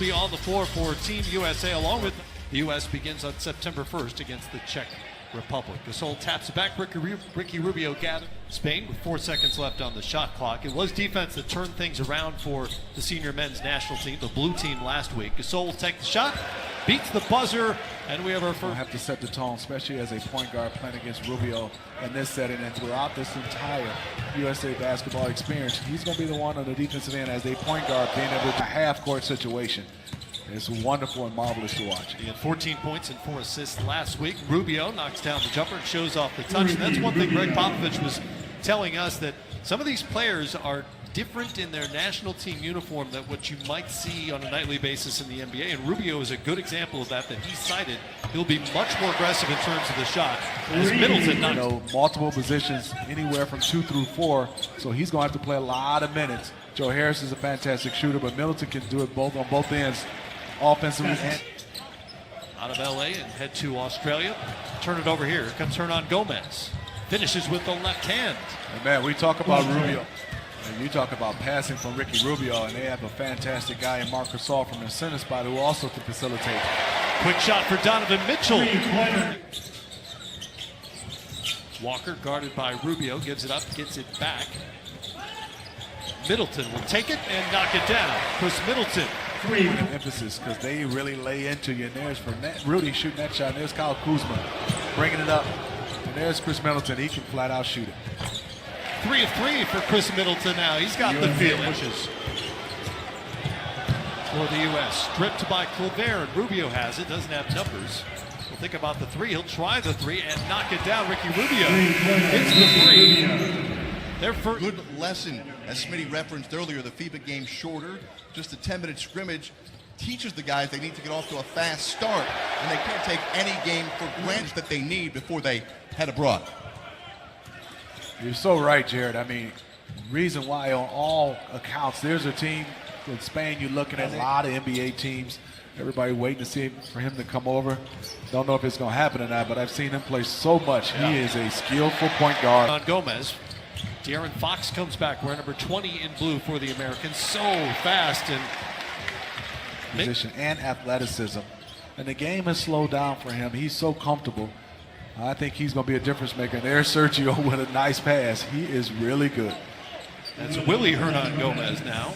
be on the floor for Team USA, along with the U.S. begins on September 1st against the Czech Republic. Gasol taps it back. Ricky Rubio gathered Spain with 4 seconds left on the shot clock. It was defense that turned things around for the senior men's national team, the blue team last week. Gasol will take the shot, beats the buzzer, and we have our first. We'll have to set the tone, especially as a point guard playing against Rubio in this setting and throughout this entire USA basketball experience. He's going to be the one on the defensive end as a point guard being able to half-court situation. It's wonderful and marvelous to watch. He had 14 points and 4 assists last week. Rubio knocks down the jumper and shows off the touch. And that's one thing Greg Popovich was telling us, that some of these players are different in their national team uniform than what you might see on a nightly basis in the NBA. And Rubio is a good example of that he cited. He'll be much more aggressive in terms of the shot. As Middleton knocks. Multiple positions, anywhere from 2 through 4. So he's going to have to play a lot of minutes. Joe Harris is a fantastic shooter, but Middleton can do it both on both ends. Offensively and out of LA and head to Australia. Turn it over here. Here comes Hernangomez. Finishes with the left hand. And man, we talk about Rubio. And you talk about passing from Ricky Rubio, and they have a fantastic guy in Marc Gasol from the center spot who also can facilitate. Quick shot for Donovan Mitchell. Walker guarded by Rubio, gives it up, gets it back. Middleton will take it and knock it down. Khris Middleton. Emphasis, because they really lay into you. And there's Rudy shooting that shot. And there's Kyle Kuzma bringing it up. And there's Khris Middleton. He can flat out shoot it. 3 of 3 for Khris Middleton now. He's got the feeling. For the U.S. Stripped by Colbert, and Rubio has it. Doesn't have numbers. We'll think about the 3. He'll try the 3 and knock it down. Ricky Rubio hits the 3. Their first good lesson, as Smitty referenced earlier, the Fiba game shorter, just a 10-minute scrimmage, teaches the guys they need to get off to a fast start, and they can't take any game for granted that they need before they head abroad. You're so right, Jared. I mean, reason why on all accounts, there's a team in Spain, you're looking at a lot of NBA teams. Everybody waiting to see for him to come over. Don't know if it's going to happen or not, but I've seen him play so much. He is a skillful point guard. Gomez. De'Aaron Fox comes back, wearing number 20 in blue for the Americans. So fast and position and athleticism. And the game has slowed down for him. He's so comfortable. I think he's going to be a difference maker. And there's Sergio with a nice pass. He is really good. That's Willy Hernangomez now.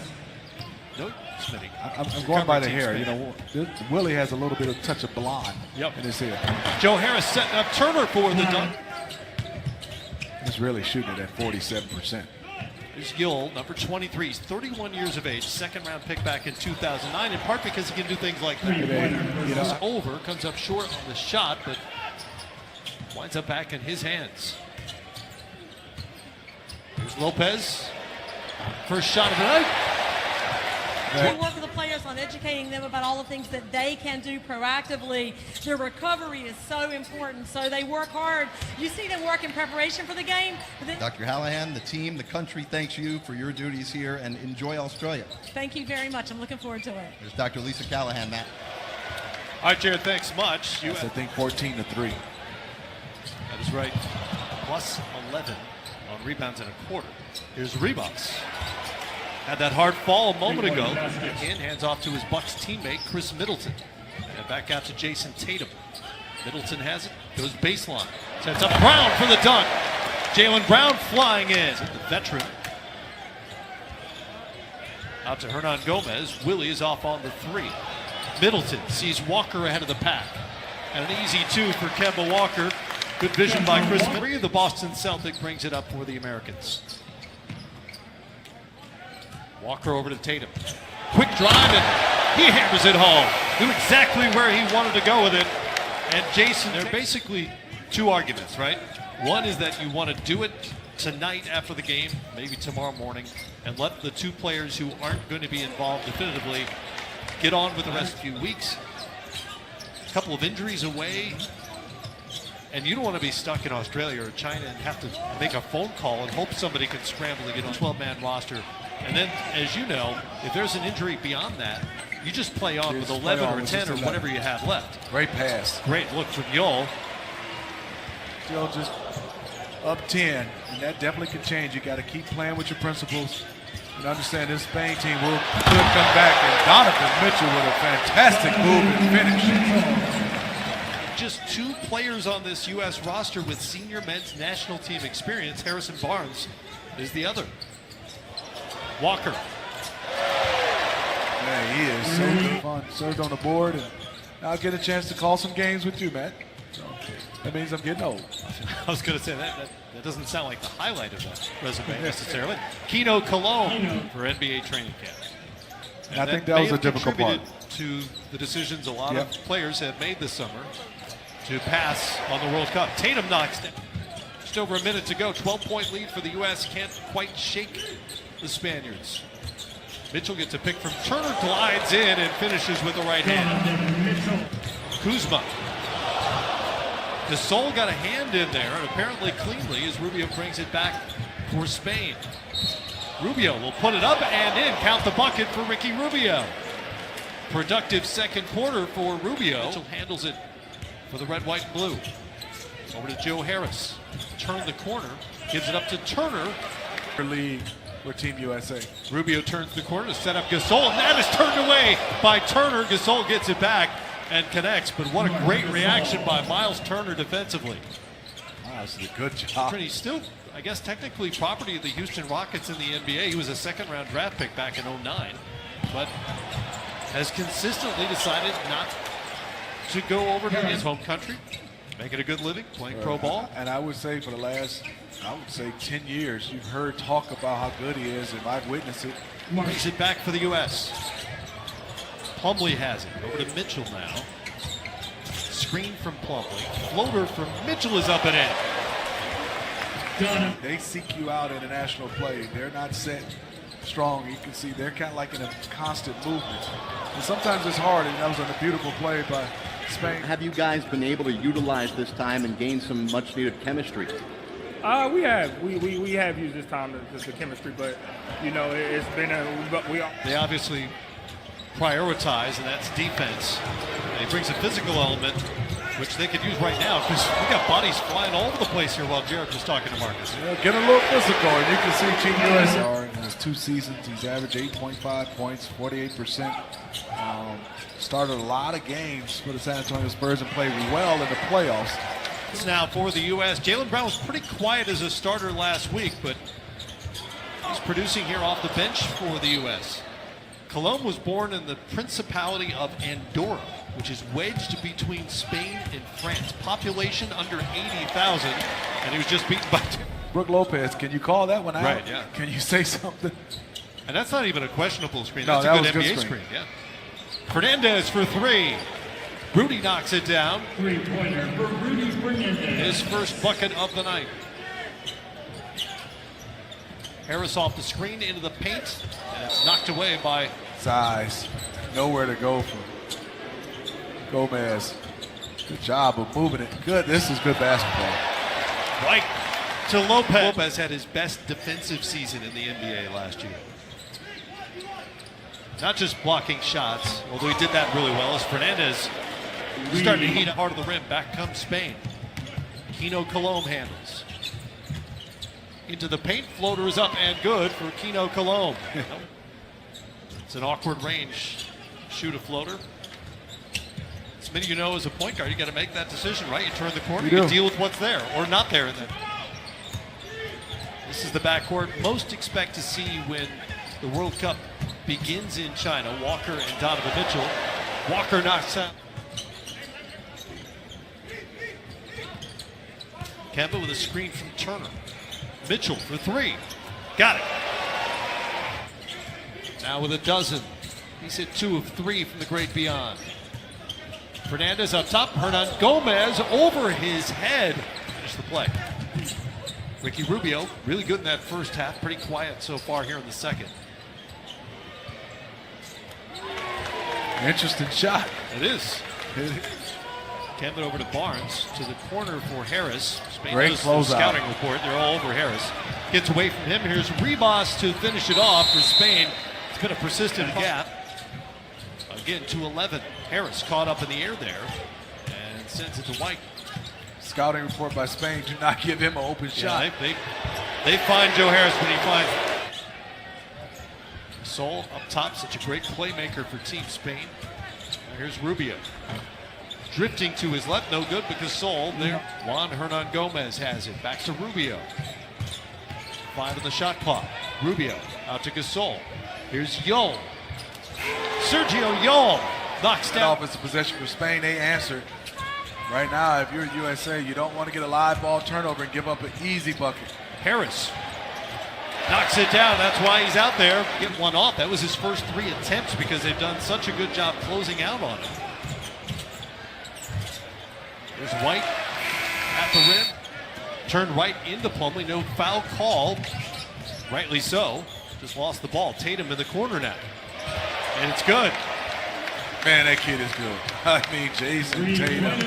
No, Smitty. I'm going by the hair. You know, Willie has a little bit of touch of blonde in his hair. Joe Harris setting up Turner for the dunk. He's really shooting it at 47%. Here's Llull, number 23. He's 31 years of age, second-round pick back in 2009, in part because he can do things like that. He's over, comes up short on the shot, but winds up back in his hands. Here's Lopez. First shot of the night. We work with the players on educating them about all the things that they can do proactively. Their recovery is so important, so they work hard. You see them work in preparation for the game. Dr. Hallahan, the team, the country thanks you for your duties here, and enjoy Australia. Thank you very much. I'm looking forward to it. There's Dr. Lisa Callahan, Matt. All right, Jared, thanks much. I think 14 to 3. That is right. Plus 11 on rebounds in a quarter. Here's rebounds. Had that hard fall a moment ago. In, hands off to his Bucks teammate, Khris Middleton. And back out to Jayson Tatum. Middleton has it, goes baseline. Sets up Brown for the dunk. Jaylen Brown flying in. The veteran. Out to Hernangomez. Willie is off on the 3. Middleton sees Walker ahead of the pack. And an easy 2 for Kemba Walker. Good vision by Khris Middleton. The Boston Celtic brings it up for the Americans. Walker over to Tatum. Quick drive, and he hammers it home. Knew exactly where he wanted to go with it. And Jayson, there are basically 2 arguments, right? One is that you want to do it tonight after the game, maybe tomorrow morning, and let the 2 players who aren't going to be involved definitively get on with the rest of the few weeks. A couple of injuries away, and you don't want to be stuck in Australia or China and have to make a phone call and hope somebody can scramble to get on a 12-man roster. And then, as you know, if there's an injury beyond that, you just play on with 11 or 10 or whatever you have left. Great pass. Great look from Llull. Still just up 10, and that definitely can change. You got to keep playing with your principles. And understand this Spain team could come back, and Donovan Mitchell with a fantastic move and finish. Just 2 players on this U.S. roster with senior men's national team experience. Harrison Barnes is the other. Walker. Yeah, he is so good fun. Served on the board, and I'll get a chance to call some games with you, Matt. So that means I'm getting old. I was going to say that doesn't sound like the highlight of that resume necessarily. Keno Cologne for NBA training camp. And I think that was a difficult part. To the decisions a lot of players have made this summer to pass on the World Cup. Tatum knocks down. Just over a minute to go. 12-point lead for the U.S. Can't quite shake the Spaniards. Mitchell gets a pick from Turner, glides in and finishes with the right hand. Kuzma. Gasol got a hand in there, and apparently cleanly, as Rubio brings it back for Spain. Rubio will put it up and in. Count the bucket for Ricky Rubio. Productive second quarter for Rubio. Mitchell handles it for the red, white, and blue. Over to Joe Harris. Turn the corner. Gives it up to Turner. League for Team USA. Rubio turns the corner to set up Gasol, and that is turned away by Turner. Gasol gets it back and connects, but what a great reaction by Myles Turner defensively. Wow, this is a good job. He's still, I guess, technically property of the Houston Rockets in the NBA. He was a second-round draft pick back in 2009, but has consistently decided not to go over to his home country, making a good living, playing pro ball. And I would say for the last, 10 years, you've heard talk about how good he is, and I've witnessed it. Brings it back for the U.S. Plumlee has it. Over to Mitchell now. Screen from Plumlee. Floater from Mitchell is up and in. They seek you out in a national play. They're not set strong. You can see they're kind of like in a constant movement. And sometimes it's hard, and that was a beautiful play by Spain. Have you guys been able to utilize this time and gain some much-needed chemistry? We have. We have used this time the chemistry, but you know it's been They obviously prioritize, and that's defense. And he brings a physical element, which they could use right now, because we got bodies flying all over the place here while Jared was talking to Marcus. Yeah, get a little physical, and you can see Team USA in his 2 seasons. He's averaged 8.5 points, 48%. Started a lot of games for the San Antonio Spurs and played well in the playoffs. Now for the U.S., Jaylen Brown was pretty quiet as a starter last week, but he's producing here off the bench for the U.S. Cologne was born in the Principality of Andorra, which is wedged between Spain and France. Population under 80,000, and he was just beaten by Brook Lopez, can you call that one out? Right, yeah. Can you say something? And that's not even a questionable screen. No, That's that a good was NBA good screen. Yeah. Fernandez for 3. Rudy knocks it down. Three-pointer for Rudy Fernandez. His first bucket of the night. Harris off the screen into the paint, and it's knocked away by Size. Nowhere to go for Gomez. Good job of moving it. Good. This is good basketball. White to Lopez. Lopez had his best defensive season in the NBA last year. Not just blocking shots, although he did that really well, as Fernandez starting to heat up hard of the rim. Back comes Spain. Keno Cologne handles. Into the paint, floater is up and good for Keno Cologne. It's an awkward range. Shoot a floater. As many of you know, as a point guard, you got to make that decision, right? You turn the corner, you deal with what's there or not there. And then this is the backcourt most expect to see when the World Cup begins in China. Walker and Donovan Mitchell. Walker knocks out. Kemba with a screen from Turner. Mitchell for 3. Got it. Now with a dozen. He's hit 2 of 3 from the great beyond. Fernandez up top. Hernangomez over his head. Finish the play. Ricky Rubio, really good in that first half. Pretty quiet so far here in the second. Interesting shot. It is. Kemba over to Barnes, to the corner for Harris. Spain Great does closeout. the scouting report. They're all over Harris. Gets away from him. Here's Ribas to finish it off for Spain. It's been a persistent gap. Again, to 11. Harris caught up in the air there and sends it to White. Scouting report by Spain. Do not give him an open shot. They find Joe Harris when he finds Gasol up top, such a great playmaker for Team Spain. Here's Rubio. Drifting to his left, no good, but Gasol there. Willy Hernangomez has it. Back to Rubio. 5 in the shot clock. Rubio out to Gasol. Here's Llull. Sergio Llull knocks down. Offensive possession for Spain, they answered. Right now, if you're USA, you don't want to get a live ball turnover and give up an easy bucket. Harris knocks it down. That's why he's out there. Get one off. That was his first 3 attempts because they've done such a good job closing out on him. There's White at the rim. Turned right into Plumlee. No foul call. Rightly so. Just lost the ball. Tatum in the corner now. And it's good. Man, that kid is good. I mean, Jayson Tatum,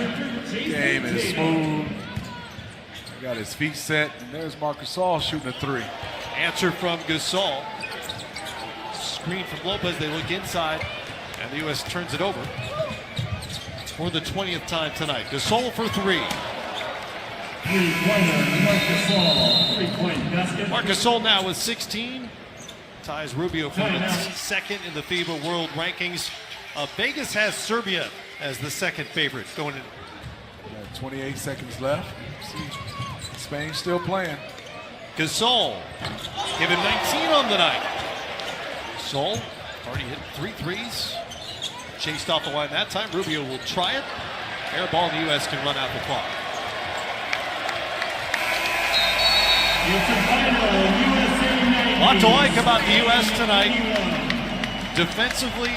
game is smooth. He got his feet set, and there's Marc Gasol shooting a 3. Answer from Gasol. Screen from Lopez. They look inside, and the U.S. turns it over for the 20th time tonight. Gasol for 3. Marc Gasol now with 16. Ties Rubio for the second in the FIBA World Rankings. Vegas has Serbia as the second favorite going in. 28 seconds left. See, Spain still playing. Gasol given 19 on the night. Gasol already hit 3 threes. Chased off the line that time. Rubio will try it. Air ball, the U.S. can run out the clock. A lot to like about the U.S. tonight. Defensively,